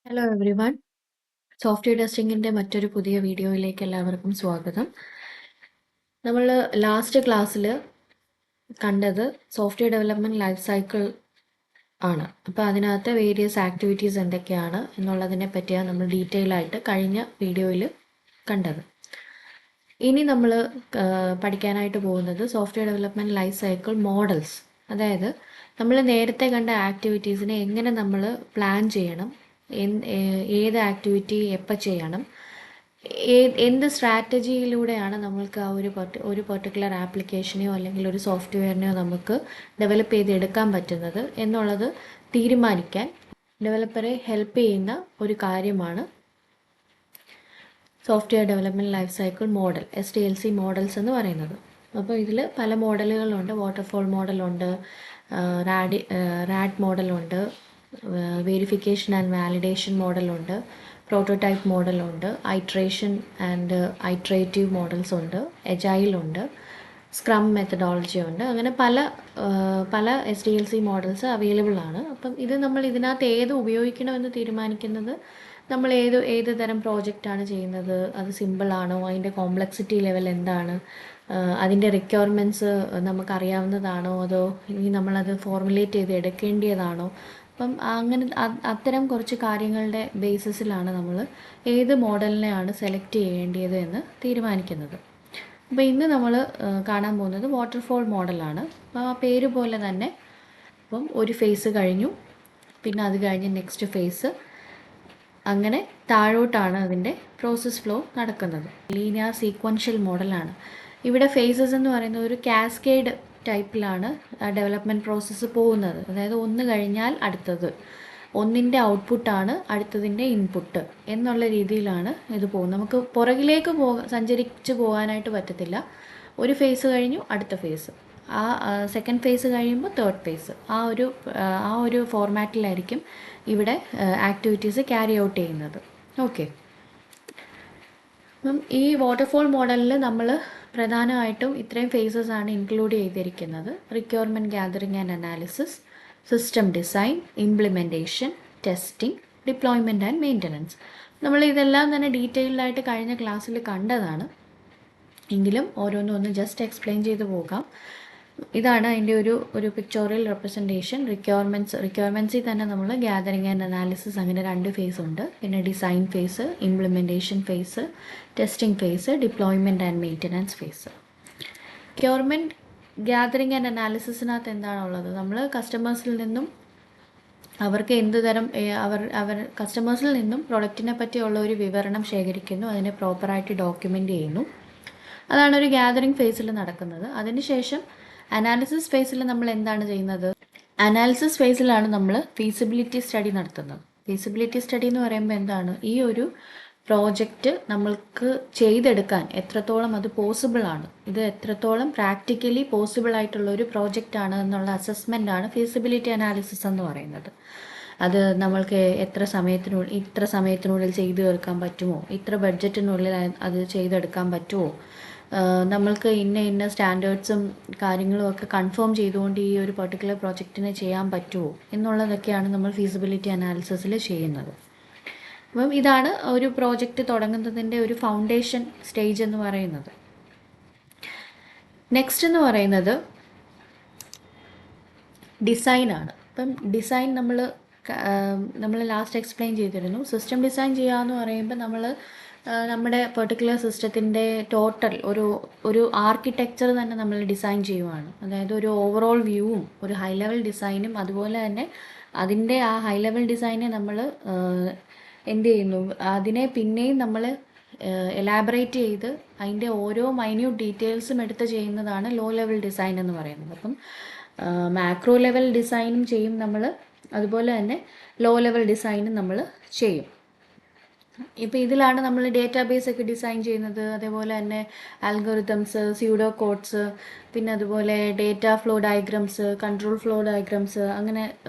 Hello every one. Software ടെസ്റ്റിങ്ങിൻ്റെ മറ്റൊരു പുതിയ വീഡിയോയിലേക്ക് എല്ലാവർക്കും സ്വാഗതം. നമ്മൾ ലാസ്റ്റ് ക്ലാസ്സിൽ കണ്ടത് സോഫ്റ്റ്വെയർ ഡെവലപ്മെൻറ്റ് ലൈഫ് സൈക്കിൾ ആണ്. അപ്പോൾ അതിനകത്ത് വേരിയസ് ആക്ടിവിറ്റീസ് എന്തൊക്കെയാണ് എന്നുള്ളതിനെ പറ്റിയാണ് നമ്മൾ ഡീറ്റെയിൽ ആയിട്ട് കഴിഞ്ഞ വീഡിയോയിൽ കണ്ടത്. ഇനി നമ്മൾ പഠിക്കാനായിട്ട് പോകുന്നത് software development life cycle models. അതായത് നമ്മൾ നേരത്തെ കണ്ട ആക്ടിവിറ്റീസിനെ എങ്ങനെ നമ്മൾ പ്ലാൻ ചെയ്യണം, ഏത് ആക്ടിവിറ്റി എപ്പോൾ ചെയ്യണം, എന്ത് സ്ട്രാറ്റജിയിലൂടെയാണ് നമ്മൾക്ക് ആ ഒരു പെർട്ടിക്കുലർ ആപ്ലിക്കേഷനെയോ അല്ലെങ്കിൽ ഒരു സോഫ്റ്റ്വെയറിനെയോ നമുക്ക് ഡെവലപ്പ് ചെയ്തെടുക്കാൻ പറ്റുന്നത് എന്നുള്ളത് തീരുമാനിക്കാൻ ഡെവലപ്പറെ ഹെൽപ്പ് ചെയ്യുന്ന ഒരു കാര്യമാണ് software development life cycle model, SDLC models എന്ന് പറയുന്നത്. അപ്പോൾ ഇതിൽ പല മോഡലുകളുണ്ട്. വാട്ടർഫോൾ മോഡലുണ്ട്, റാഡ് മോഡലുണ്ട്, വെരിഫിക്കേഷൻ ആൻഡ് വാലിഡേഷൻ മോഡലുണ്ട്, പ്രോട്ടോടൈപ്പ് മോഡലുണ്ട്, ഐട്രേഷൻ ആൻഡ് ഐട്രേറ്റീവ് മോഡൽസ് ഉണ്ട്, എജൈലുണ്ട്, സ്ക്രം മെത്തഡോളജി ഉണ്ട്. അങ്ങനെ പല SDLC മോഡൽസ് അവൈലബിൾ ആണ്. അപ്പം നമ്മൾ ഇതിനകത്ത് ഏത് ഉപയോഗിക്കണമെന്ന് തീരുമാനിക്കുന്നത് നമ്മൾ ഏത് തരം പ്രോജക്റ്റാണ് ചെയ്യുന്നത്, അത് സിമ്പിളാണോ, അതിൻ്റെ കോംപ്ലക്സിറ്റി ലെവൽ എന്താണ്, അതിൻ്റെ റിക്വയർമെൻറ്റ്സ് നമുക്കറിയാവുന്നതാണോ, അതോ ഇനി നമ്മളത് ഫോർമുലേറ്റ് ചെയ്ത് എടുക്കേണ്ടതാണോ. അപ്പം അങ്ങനെ അത്തരം കുറച്ച് കാര്യങ്ങളുടെ ബേസിസിലാണ് നമ്മൾ ഏത് മോഡലിനെയാണ് സെലക്ട് ചെയ്യേണ്ടത് എന്ന് തീരുമാനിക്കുന്നത്. അപ്പോൾ ഇന്ന് നമ്മൾ കാണാൻ പോകുന്നത് വാട്ടർഫോൾ മോഡലാണ്. അപ്പോൾ ആ പേര് പോലെ തന്നെ അപ്പം ഒരു ഫേസ് കഴിഞ്ഞു, പിന്നെ അത് കഴിഞ്ഞ് നെക്സ്റ്റ് ഫേസ്, അങ്ങനെ താഴോട്ടാണ് അതിൻ്റെ പ്രോസസ് ഫ്ലോ നടക്കുന്നത്. ലീനിയർ സീക്വൻഷ്യൽ മോഡലാണ്. ഇവിടെ ഫേസസ് എന്ന് പറയുന്നത് ഒരു കാസ്കേഡ് ടൈപ്പിലാണ് ഡെവലപ്മെൻറ്റ് പ്രോസസ്സ് പോകുന്നത്. അതായത് ഒന്ന് കഴിഞ്ഞാൽ അടുത്തത്, ഒന്നിൻ്റെ ഔട്ട്പുട്ടാണ് അടുത്തതിൻ്റെ ഇൻപുട്ട് എന്നുള്ള രീതിയിലാണ് ഇത് പോകുന്നത്. നമുക്ക് പുറകിലേക്ക് സഞ്ചരിച്ച് പോകാനായിട്ട് പറ്റത്തില്ല. ഒരു ഫേസ് കഴിഞ്ഞു അടുത്ത ഫേസ്, ആ സെക്കൻഡ് ഫേസ് കഴിയുമ്പോൾ തേർഡ് ഫേസ്, ആ ഒരു ഫോർമാറ്റിലായിരിക്കും ഇവിടെ ആക്ടിവിറ്റീസ് ക്യാരി ഔട്ട് ചെയ്യുന്നത്. ഓക്കെ. അപ്പം ഈ വാട്ടർഫോൾ മോഡലിൽ നമ്മൾ പ്രധാനമായിട്ടും ഇത്രയും ഫേസസ് ആണ് ഇൻക്ലൂഡ് ചെയ്തിരിക്കുന്നത്: requirement gathering and analysis, system design, implementation, testing, deployment and maintenance. നമ്മൾ ഇതെല്ലാം തന്നെ ഡീറ്റെയിൽഡായിട്ട് കഴിഞ്ഞ ക്ലാസ്സിൽ കണ്ടതാണ്. എങ്കിലും ഓരോന്നൊന്ന് ജസ്റ്റ് എക്സ്പ്ലെയിൻ ചെയ്ത് പോകാം. ഇതാണ് അതിൻ്റെ ഒരു പിക്ചോറിയൽ റെപ്രസെൻറ്റേഷൻ. റിക്വയർമെൻറ്റ്സിൽ തന്നെ നമ്മൾ ഗ്യാതറിംഗ് ആൻഡ് അനാലിസിസ്, അങ്ങനെ 2 ഫേസ് ഉണ്ട്. പിന്നെ design phase, implementation phase, testing phase, deployment and maintenance phase. Requirement gathering and അനാലിസിസിനകത്ത് എന്താണുള്ളത്? നമ്മൾ കസ്റ്റമേഴ്സിൽ നിന്നും അവർക്ക് എന്ത് തരം കസ്റ്റമേഴ്സിൽ നിന്നും പ്രൊഡക്റ്റിനെ പറ്റിയുള്ള ഒരു വിവരണം ശേഖരിക്കുന്നു, അതിനെ പ്രോപ്പറായിട്ട് ഡോക്യുമെൻ്റ് ചെയ്യുന്നു. അതാണ് ഒരു ഗ്യാതറിംഗ് ഫേസിൽ നടക്കുന്നത്. അതിനുശേഷം അനാലിസിസ് ഫേസിൽ നമ്മൾ എന്താണ് ചെയ്യുന്നത്? അനാലിസിസ് ഫേസിലാണ് നമ്മൾ ഫീസിബിലിറ്റി സ്റ്റഡി നടത്തുന്നത്. ഫീസിബിലിറ്റി സ്റ്റഡി എന്ന് പറയുമ്പോൾ എന്താണ്? ഈ ഒരു പ്രോജക്റ്റ് നമ്മൾക്ക് ചെയ്തെടുക്കാൻ എത്രത്തോളം അത് പോസിബിൾ ആണ്, ഇത് എത്രത്തോളം പ്രാക്ടിക്കലി പോസിബിൾ ആയിട്ടുള്ള ഒരു പ്രോജക്റ്റ് ആണ് എന്നുള്ള അസസ്മെൻ്റ് ആണ് ഫീസിബിലിറ്റി അനാലിസിസ് എന്ന് പറയുന്നത്. അത് നമ്മൾക്ക് ഇത്ര സമയത്തിനുള്ളിൽ ചെയ്തു തീർക്കാൻ പറ്റുമോ, ഇത്ര ബഡ്ജറ്റിനുള്ളിൽ അത് ചെയ്തെടുക്കാൻ പറ്റുമോ, നമ്മൾക്ക് ഇന്ന സ്റ്റാൻഡേർഡ്സും കാര്യങ്ങളും ഒക്കെ കൺഫേം ചെയ്തുകൊണ്ട് ഈ ഒരു പെർട്ടിക്കുലർ പ്രോജക്റ്റിനെ ചെയ്യാൻ പറ്റുമോ എന്നുള്ളതൊക്കെയാണ് നമ്മൾ ഫീസിബിലിറ്റി അനാലിസിസിൽ ചെയ്യുന്നത്. അപ്പം ഇതാണ് ഒരു പ്രോജക്റ്റ് തുടങ്ങുന്നതിൻ്റെ ഒരു ഫൗണ്ടേഷൻ സ്റ്റേജ് എന്ന് പറയുന്നത്. നെക്സ്റ്റ് എന്ന് പറയുന്നത് ഡിസൈനാണ്. അപ്പം ഡിസൈൻ നമ്മൾ ലാസ്റ്റ് എക്സ്പ്ലെയിൻ ചെയ്തിരുന്നു. സിസ്റ്റം ഡിസൈൻ ചെയ്യാമെന്ന് പറയുമ്പോൾ നമ്മുടെ പെർട്ടിക്കുലർ സിസ്റ്റത്തിൻ്റെ ടോട്ടൽ ഒരു ആർക്കിടെക്ചർ തന്നെ നമ്മൾ ഡിസൈൻ ചെയ്യുവാണ്. അതായത് ഒരു ഓവറോൾ വ്യൂവും ഒരു ഹൈ ലെവൽ ഡിസൈനും, അതുപോലെ തന്നെ അതിൻ്റെ ആ ഹൈ ലെവൽ ഡിസൈനെ നമ്മൾ എന്ത് ചെയ്യുന്നു, അതിനെ പിന്നെയും നമ്മൾ എലാബറേറ്റ് ചെയ്ത് അതിൻ്റെ ഓരോ മൈന്യൂട്ട് ഡീറ്റെയിൽസും എടുത്ത് ചെയ്യുന്നതാണ് ലോ ലെവൽ ഡിസൈൻ എന്ന് പറയുന്നത്. അപ്പം മാക്രോ ലെവൽ ഡിസൈനും ചെയ്യും നമ്മൾ, അതുപോലെ തന്നെ ലോ ലെവൽ ഡിസൈനും നമ്മൾ ചെയ്യും. ഇപ്പോൾ ഇതിലാണ് നമ്മൾ ഡേറ്റാബേസ് ഒക്കെ ഡിസൈൻ ചെയ്യുന്നത്. അതേപോലെ തന്നെ ആൽഗോറിതംസ്, സ്യൂഡോ കോഡ്സ്, പിന്നെ അതുപോലെ data flow diagrams, control flow diagrams,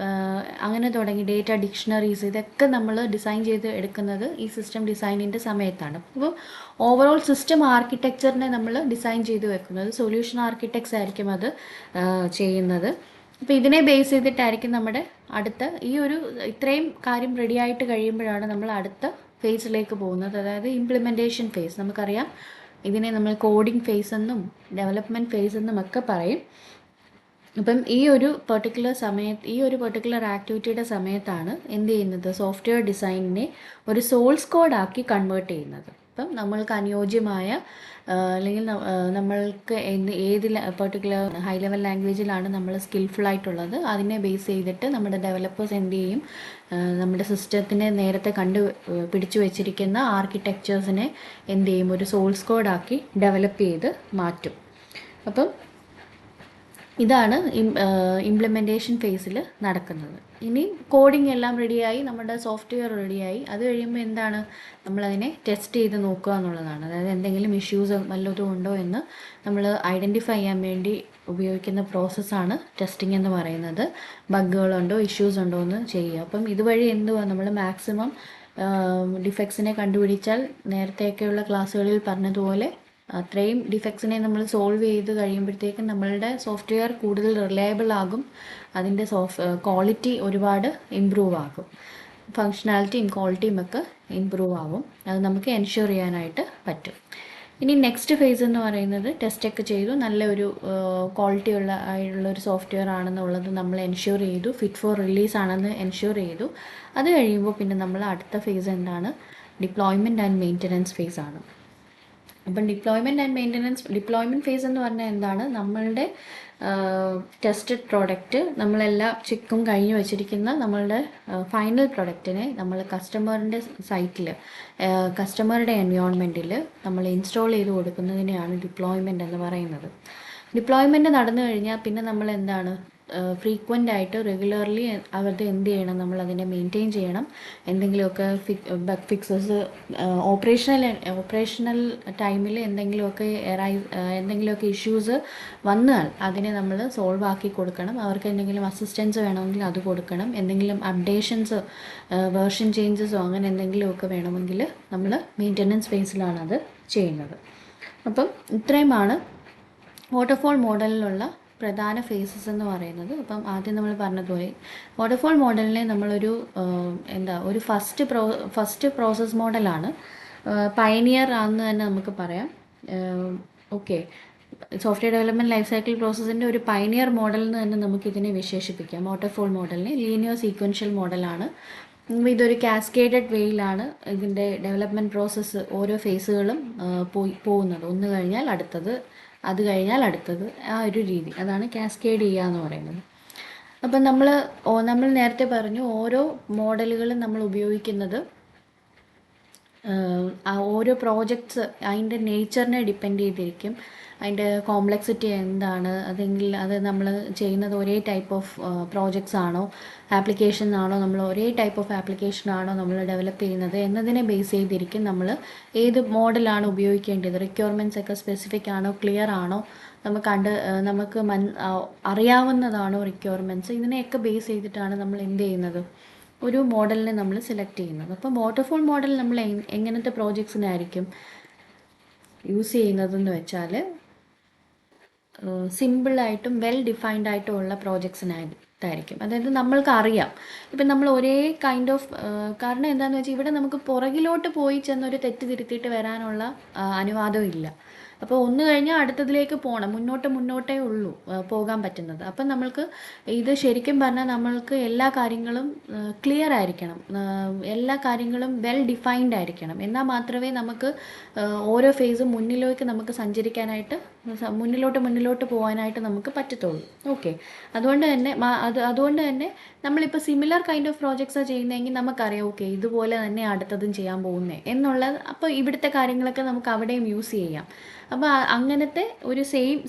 അങ്ങനെ തുടങ്ങി ഡേറ്റ ഡിക്ഷണറീസ്, ഇതൊക്കെ നമ്മൾ ഡിസൈൻ ചെയ്ത് എടുക്കുന്നത് ഈ സിസ്റ്റം ഡിസൈനിൻ്റെ സമയത്താണ്. അപ്പോൾ ഓവറോൾ സിസ്റ്റം ആർക്കിടെക്ചറിനെ നമ്മൾ ഡിസൈൻ ചെയ്ത് വെക്കുന്നത് സൊല്യൂഷൻ ആർക്കിടെക്ട്സ് ആയിരിക്കും അത് ചെയ്യുന്നത്. അപ്പോൾ ഇതിനെ ബേസ് ചെയ്തിട്ടായിരിക്കും നമ്മുടെ അടുത്ത ഈ ഒരു ഇത്രയും കാര്യം റെഡി ആയിട്ട് കഴിയുമ്പോഴാണ് നമ്മൾ അടുത്ത ഫേസിലേക്ക് പോകുന്നത്, അതായത് ഇംപ്ലിമെൻറ്റേഷൻ ഫേസ്. നമുക്കറിയാം ഇതിനെ നമ്മൾ കോഡിംഗ് ഫേസ് എന്നും ഡെവലപ്മെൻറ്റ് ഫേസ് എന്നും ഒക്കെ പറയും. അപ്പം ഈ ഒരു പെർട്ടിക്കുലർ ആക്ടിവിറ്റിയുടെ സമയത്താണ് എന്ത് ചെയ്യുന്നത്, സോഫ്റ്റ്വെയർ ഡിസൈനിനെ ഒരു സോഴ്സ് കോഡാക്കി കൺവേർട്ട് ചെയ്യുന്നത്. അപ്പം നമ്മൾക്ക് അനുയോജ്യമായ അല്ലെങ്കിൽ നമ്മൾക്ക് ഏത് പെർട്ടിക്കുലർ ഹൈ ലെവൽ ലാംഗ്വേജിലാണ് നമ്മൾ സ്കിൽഫുൾ ആയിട്ടുള്ളത് അതിനെ ബേസ് ചെയ്തിട്ട് നമ്മുടെ ഡെവലപ്പേഴ്സ് എന്ത് ചെയ്യും, നമ്മുടെ സിസ്റ്റത്തിനെ നേരത്തെ പിടിച്ചു വെച്ചിരിക്കുന്ന ആർക്കിടെക്ചേഴ്സിനെ എന്ത് ചെയ്യും, ഒരു സോഴ്സ് കോഡാക്കി ഡെവലപ്പ് ചെയ്ത് മാറ്റും. അപ്പം ഇതാണ് ഇംപ്ലിമെൻറ്റേഷൻ ഫേസിൽ നടക്കുന്നത്. ഇനി കോഡിംഗ് എല്ലാം റെഡിയായി, നമ്മുടെ സോഫ്റ്റ്വെയർ റെഡിയായി, അത് കഴിയുമ്പോൾ എന്താണ്, നമ്മളതിനെ ടെസ്റ്റ് ചെയ്ത് നോക്കുക എന്നുള്ളതാണ്. അതായത് എന്തെങ്കിലും ഇഷ്യൂസ് വല്ലതും ഉണ്ടോ എന്ന് നമ്മൾ ഐഡൻറ്റിഫൈ ചെയ്യാൻ വേണ്ടി ഉപയോഗിക്കുന്ന പ്രോസസ്സാണ് ടെസ്റ്റിംഗ് എന്ന് പറയുന്നത്. ബഗ്ഗുകളുണ്ടോ ഇഷ്യൂസ് ഉണ്ടോ എന്ന് ചെയ്യുക. അപ്പം ഇതുവഴി എന്തുവാ, നമ്മൾ മാക്സിമം ഡിഫെക്ട്സിനെ കണ്ടുപിടിച്ചാൽ നേരത്തെയൊക്കെയുള്ള ക്ലാസ്സുകളിൽ പറഞ്ഞതുപോലെ അത്രയും ഡിഫെക്ട്സിനെ നമ്മൾ സോൾവ് ചെയ്ത് കഴിയുമ്പോഴത്തേക്കും നമ്മളുടെ സോഫ്റ്റ്വെയർ കൂടുതൽ റിലയബിൾ ആകും, അതിൻ്റെ ക്വാളിറ്റി ഒരുപാട് ഇമ്പ്രൂവ് ആകും, ഫങ്ഷണാലിറ്റിയും ക്വാളിറ്റിയും ഒക്കെ ഇമ്പ്രൂവ് ആവും. അത് നമുക്ക് എൻഷുർ ചെയ്യാനായിട്ട് പറ്റും. ഇനി നെക്സ്റ്റ് ഫേസ് എന്ന് പറയുന്നത് ടെസ്റ്റൊക്കെ ചെയ്തു നല്ലൊരു ക്വാളിറ്റി ഉള്ളൊരു സോഫ്റ്റ്വെയർ ആണെന്നുള്ളത് നമ്മൾ എൻഷുർ ചെയ്തു, ഫിറ്റ് ഫോർ റിലീസ് ആണെന്ന് എൻഷുർ ചെയ്തു. അത് കഴിയുമ്പോൾ പിന്നെ നമ്മൾ അടുത്ത ഫേസ് എന്താണ്, ഡിപ്ലോയ്മെൻറ്റ് ആൻഡ് മെയിൻ്റനൻസ് ഫേസ് ആണ്. അപ്പം ഡിപ്ലോയ്മെൻറ്റ് ഫേസ് എന്ന് പറഞ്ഞാൽ എന്താണ്, നമ്മളുടെ ടെസ്റ്റഡ് പ്രോഡക്റ്റ് നമ്മളെല്ലാം ചെക്കും കഴിഞ്ഞ് വെച്ചിരിക്കുന്ന നമ്മളുടെ ഫൈനൽ പ്രോഡക്റ്റിനെ നമ്മൾ കസ്റ്റമറിൻ്റെ സൈറ്റിൽ കസ്റ്റമറുടെ എൻവയോൺമെൻറ്റിൽ നമ്മൾ ഇൻസ്റ്റാൾ ചെയ്ത് കൊടുക്കുന്നതിനെയാണ് ഡിപ്ലോയ്മെൻറ്റ് എന്ന് പറയുന്നത്. ഡിപ്ലോയ്മെൻറ്റ് നടന്നു കഴിഞ്ഞാൽ പിന്നെ നമ്മൾ എന്താണ്, ഫ്രീക്വൻ്റ് ആയിട്ട് റെഗുലർലി അവരുടെ എന്ത് ചെയ്യണം, നമ്മളതിനെ മെയിൻറ്റെയിൻ ചെയ്യണം. എന്തെങ്കിലുമൊക്കെ ബഗ് ഫിക്സസ് ഓപ്പറേഷണൽ ടൈമിൽ എന്തെങ്കിലുമൊക്കെ ഇഷ്യൂസ് വന്നാൽ അതിനെ നമ്മൾ സോൾവ് ആക്കി കൊടുക്കണം. അവർക്ക് എന്തെങ്കിലും അസിസ്റ്റൻസ് വേണമെങ്കിൽ അത് കൊടുക്കണം. എന്തെങ്കിലും അപ്ഡേഷൻസ് വേർഷൻ ചേഞ്ചസോ അങ്ങനെ എന്തെങ്കിലുമൊക്കെ വേണമെങ്കിൽ നമ്മൾ മെയിൻ്റനൻസ് ഫേസിലാണ് അത് ചെയ്യുന്നത്. അപ്പം ഇത്രയുമാണ് വാട്ടർഫോൾ മോഡലിലുള്ള പ്രധാന ഫേസസ് എന്ന് പറയുന്നത്. അപ്പം ആദ്യം നമ്മൾ പറഞ്ഞതുപോലെ വാട്ടർഫോൾ മോഡലിനെ നമ്മളൊരു ഒരു ഫസ്റ്റ് പ്രോസസ് മോഡലാണ്, പയനിയർ ആണെന്ന് തന്നെ നമുക്ക് പറയാം. Okay, software development life cycle പ്രോസസ്സിൻ്റെ ഒരു പയനിയർ മോഡൽ എന്ന് തന്നെ നമുക്കിതിനെ വിശേഷിപ്പിക്കാം. വാട്ടർഫോൾ മോഡലിനെ ലീനിയർ സീക്വൻഷ്യൽ മോഡലാണ്. ഇതൊരു കാസ്കേഡഡ് വേയിലാണ് ഇതിൻ്റെ ഡെവലപ്മെൻറ്റ് പ്രോസസ്സ് ഓരോ ഫേസുകളും പോകുന്നത്. ഒന്ന് കഴിഞ്ഞാൽ അടുത്തത്, അത് കഴിഞ്ഞാൽ അടുത്തത്, ആ ഒരു രീതി, അതാണ് കാസ്കേഡ് ചെയ്യുക എന്ന് പറയുന്നത്. അപ്പം നമ്മൾ നേരത്തെ പറഞ്ഞു ഓരോ മോഡലുകളും നമ്മൾ ഉപയോഗിക്കുന്നത് ഓരോ പ്രോജക്ട്സ് അതിൻ്റെ നേച്ചറിനെ ഡിപ്പെൻഡ് ചെയ്തിരിക്കും. അതിൻ്റെ കോംപ്ലക്സിറ്റി എന്താണ്, അത് നമ്മൾ ചെയ്യുന്നത് ഒരേ ടൈപ്പ് ഓഫ് പ്രോജക്ട്സ് ആണോ, ആപ്ലിക്കേഷൻ ആണോ, നമ്മൾ ഒരേ ടൈപ്പ് ഓഫ് ആപ്ലിക്കേഷൻ ആണോ നമ്മൾ ഡെവലപ്പ് ചെയ്യുന്നത് എന്നതിനെ ബേസ് ചെയ്തിരിക്കും നമ്മൾ ഏത് മോഡലാണ് ഉപയോഗിക്കേണ്ടത്. റിക്വയർമെൻറ്റ്സ് ഒക്കെ സ്പെസിഫിക് ആണോ, ക്ലിയർ ആണോ, നമുക്ക് അറിയാവുന്നതാണോ റിക്വയർമെൻറ്റ്സ്, ഇതിനെയൊക്കെ ബേസ് ചെയ്തിട്ടാണ് നമ്മൾ എന്ത് ചെയ്യുന്നത്, ഒരു മോഡലിനെ നമ്മൾ സെലക്ട് ചെയ്യുന്നത്. അപ്പം വാട്ടർഫോൾ മോഡൽ നമ്മൾ എങ്ങനത്തെ പ്രോജക്ട്സിനായിരിക്കും യൂസ് ചെയ്യുന്നതെന്ന് വെച്ചാൽ സിമ്പിളായിട്ടും വെൽ ഡിഫൈൻഡ് ആയിട്ടും ഉള്ള പ്രോജക്ട്സിനായിട്ടായിരിക്കും. അതായത് നമ്മൾക്ക് അറിയാം, ഇപ്പം നമ്മൾ ഒരേ കൈൻഡ് ഓഫ് കാരണം എന്താണെന്ന് വെച്ചാൽ ഇവിടെ നമുക്ക് പുറകിലോട്ട് പോയി ചെന്നൊരു തെറ്റ് തിരുത്തിയിട്ട് വരാനുള്ള അനുവാദം ഇല്ല. അപ്പോൾ ഒന്ന് കഴിഞ്ഞാൽ അടുത്തതിലേക്ക് പോകണം, മുന്നോട്ടേ ഉള്ളൂ പോകാൻ പറ്റുന്നത്. അപ്പം നമ്മൾക്ക് ഇത് ശരിക്കും പറഞ്ഞാൽ നമ്മൾക്ക് എല്ലാ കാര്യങ്ങളും ക്ലിയർ ആയിരിക്കണം, എല്ലാ കാര്യങ്ങളും വെൽ ഡിഫൈൻഡ് ആയിരിക്കണം. എന്നാൽ മാത്രമേ നമുക്ക് ഓരോ ഫേസും മുന്നിലേക്ക് നമുക്ക് സഞ്ചരിക്കാനായിട്ട് മുന്നിലോട്ട് പോകാനായിട്ട് നമുക്ക് പറ്റത്തുള്ളൂ. ഓക്കെ, അതുകൊണ്ട് തന്നെ നമ്മളിപ്പോൾ സിമിലർ കൈൻഡ് ഓഫ് പ്രോജക്ട്സാണ് ചെയ്യുന്നതെങ്കിൽ നമുക്കറിയാം ഓക്കെ ഇതുപോലെ തന്നെ അടുത്തതും ചെയ്യാൻ പോകുന്നത് എന്നുള്ളത്. അപ്പോൾ ഇവിടുത്തെ കാര്യങ്ങളൊക്കെ നമുക്ക് അവിടെയും യൂസ് ചെയ്യാം. അപ്പോൾ അങ്ങനത്തെ ഒരു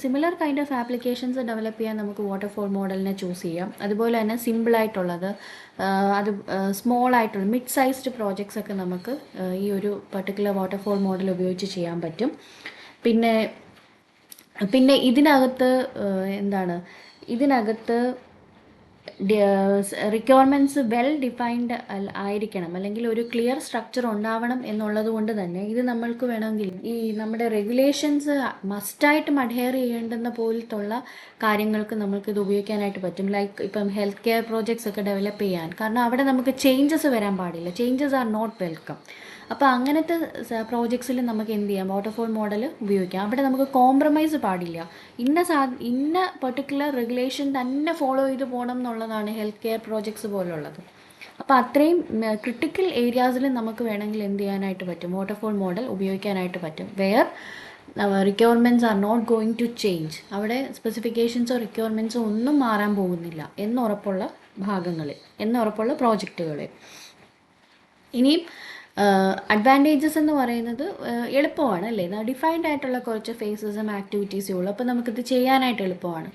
similar kind of applications develop ചെയ്യാൻ നമുക്ക് വാട്ടർഫോൾ മോഡലിനെ ചൂസ് ചെയ്യാം. അതുപോലെ തന്നെ സിമ്പിളായിട്ടുള്ളത്, അത് സ്മോൾ ആയിട്ടുള്ള മിഡ് സൈസ്ഡ് പ്രോജക്ട്സ് ഒക്കെ നമുക്ക് ഈ ഒരു പർട്ടിക്കുലർ വാട്ടർഫോൾ മോഡൽ ഉപയോഗിച്ച് ചെയ്യാൻ പറ്റും. പിന്നെ ഇതിനകത്ത് റിക്വയർമെൻറ്റ്സ് വെൽ ഡിഫൈൻഡ് ആയിരിക്കണം, അല്ലെങ്കിൽ ഒരു ക്ലിയർ സ്ട്രക്ചർ ഉണ്ടാവണം എന്നുള്ളത് കൊണ്ട് തന്നെ ഇത് നമ്മൾക്ക് വേണമെങ്കിൽ ഈ നമ്മുടെ റെഗുലേഷൻസ് മസ്റ്റായിട്ടും അഡ്ഹെയർ ചെയ്യേണ്ടുന്ന പോലത്തുള്ള കാര്യങ്ങൾക്ക് നമുക്കിത് ഉപയോഗിക്കാനായിട്ട് പറ്റും. ലൈക്ക് ഇപ്പം ഹെൽത്ത് കെയർ പ്രോജക്ട്സ് ഒക്കെ ഡെവലപ്പ് ചെയ്യാൻ, കാരണം അവിടെ നമുക്ക് ചേഞ്ചസ് വരാൻ പാടില്ല. Changes are not welcome. അപ്പോൾ അങ്ങനത്തെ പ്രോജക്ട്സിൽ നമുക്ക് എന്ത് ചെയ്യാം, വാട്ടർഫോൾ മോഡൽ ഉപയോഗിക്കാം. അവിടെ നമുക്ക് കോംപ്രമൈസ് പാടില്ല. ഇന്ന പെർട്ടിക്കുലർ റെഗുലേഷൻ തന്നെ ഫോളോ ചെയ്ത് പോകണം എന്നുള്ളതാണ് ഹെൽത്ത് കെയർ പ്രോജക്ട്സ് പോലുള്ളത്. അപ്പോൾ അത്രയും ക്രിട്ടിക്കൽ ഏരിയാസിൽ നമുക്ക് വേണമെങ്കിൽ എന്ത് ചെയ്യാനായിട്ട് പറ്റും, വാട്ടർഫോൾ മോഡൽ ഉപയോഗിക്കാനായിട്ട് പറ്റും. Where requirements are not going to change, അവിടെ സ്പെസിഫിക്കേഷൻസോ റിക്വയർമെൻറ്റ്സോ ഒന്നും മാറാൻ പോകുന്നില്ല എന്നുറപ്പുള്ള ഭാഗങ്ങളിൽ, എന്നുറപ്പുള്ള പ്രോജക്റ്റുകളിൽ. ഇനിയും അഡ്വാൻറ്റേജസ് എന്ന് പറയുന്നത് എളുപ്പമാണ് അല്ലേ, ഡിഫൈൻഡ് ആയിട്ടുള്ള കുറച്ച് ഫേസസും ആക്ടിവിറ്റീസും ഉള്ളൂ. അപ്പോൾ നമുക്കിത് ചെയ്യാനായിട്ട് എളുപ്പമാണ്.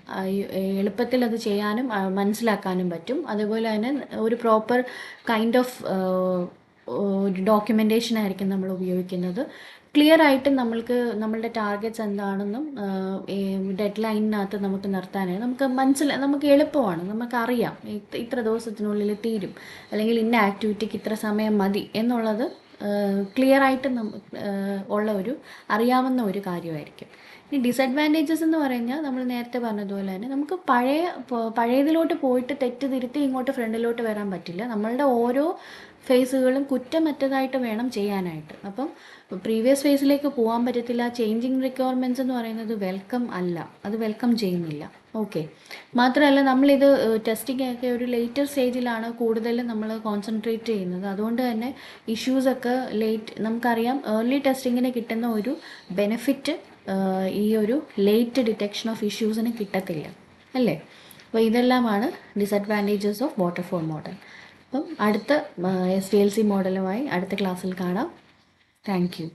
എളുപ്പത്തിൽ അത് ചെയ്യാനും മനസ്സിലാക്കാനും പറ്റും. അതുപോലെ തന്നെ ഒരു പ്രോപ്പർ കൈൻഡ് ഓഫ് ഒരു ഡോക്യുമെൻറ്റേഷൻ ആയിരിക്കും നമ്മൾ ഉപയോഗിക്കുന്നത്. ക്ലിയർ ആയിട്ട് നമ്മൾക്ക് നമ്മളുടെ ടാർഗറ്റ്സ് എന്താണെന്നും ഡെഡ് ലൈനിനകത്ത് നമുക്ക് നിർത്താനായി നമുക്ക് എളുപ്പമാണ്. നമുക്കറിയാം ഇത്ര ദിവസത്തിനുള്ളിൽ തീരും, അല്ലെങ്കിൽ ഇന്ന ആക്ടിവിറ്റിക്ക് ഇത്ര സമയം മതി എന്നുള്ളത് ക്ലിയർ ആയിട്ട് ഉള്ള ഒരു അറിയാവുന്ന ഒരു കാര്യമായിരിക്കും. ഇനി ഡിസഡ്വാൻറ്റേജസ് എന്ന് പറഞ്ഞാൽ നമ്മൾ നേരത്തെ പറഞ്ഞതുപോലെ തന്നെ നമുക്ക് പഴയതിലോട്ട് പോയിട്ട് തെറ്റ് തിരുത്തി ഇങ്ങോട്ട് ഫ്രണ്ടിലോട്ട് വരാൻ പറ്റില്ല. നമ്മളുടെ ഓരോ ഫേസുകളും കുറ്റമറ്റതായിട്ട് വേണം ചെയ്യാനായിട്ട്. അപ്പം പ്രീവിയസ് ഫേസിലേക്ക് പോകാൻ പറ്റത്തില്ല. ചേഞ്ചിങ് റിക്വയർമെൻറ്റ്സ് എന്ന് പറയുന്നത് വെൽക്കം അല്ല, അത് വെൽക്കം ചെയ്യുന്നില്ല. ഓക്കെ. മാത്രമല്ല നമ്മളിത് ടെസ്റ്റിംഗ് ഒക്കെ ഒരു ലേറ്റർ സ്റ്റേജിലാണ് കൂടുതലും നമ്മൾ കോൺസെൻട്രേറ്റ് ചെയ്യുന്നത്. അതുകൊണ്ട് തന്നെ ഇഷ്യൂസൊക്കെ നമുക്കറിയാം ഏർലി ടെസ്റ്റിങ്ങിന് കിട്ടുന്ന ഒരു ബെനിഫിറ്റ് ഈ ഒരു ലേറ്റ് ഡിറ്റക്ഷൻ ഓഫ് ഇഷ്യൂസിന് കിട്ടത്തില്ല അല്ലേ. അപ്പോൾ ഇതെല്ലാമാണ് ഡിസഡ്വാൻറ്റേജസ് ഓഫ് വാട്ടർഫോൾ മോഡൽ. അപ്പം അടുത്ത SDLC മോഡലുമായി അടുത്ത ക്ലാസ്സിൽ കാണാം. Thank you.